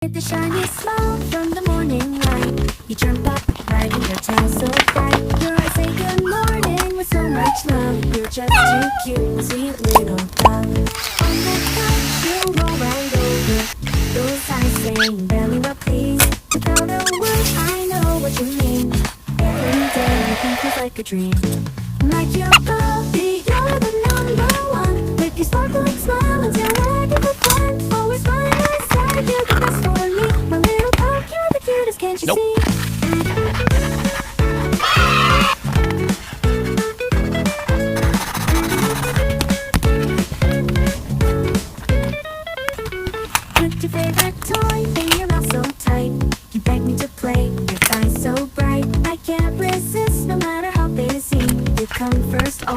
With the shiny smile from the morning light, you jump up, wagging your tail so bright. Your eyes say good morning with so much love. You're just too cute, sweet little dove. On the couch, you roll right over. Those eyes saying, belly rub please. Without a word, I know what you mean. Every day, everything feels like a dream. Like your puppy, you're the number one. With your sparkling smile and your wagging for fun. Always smiling inside, you're the best for me. My little pup, you're the cutest, can't you see?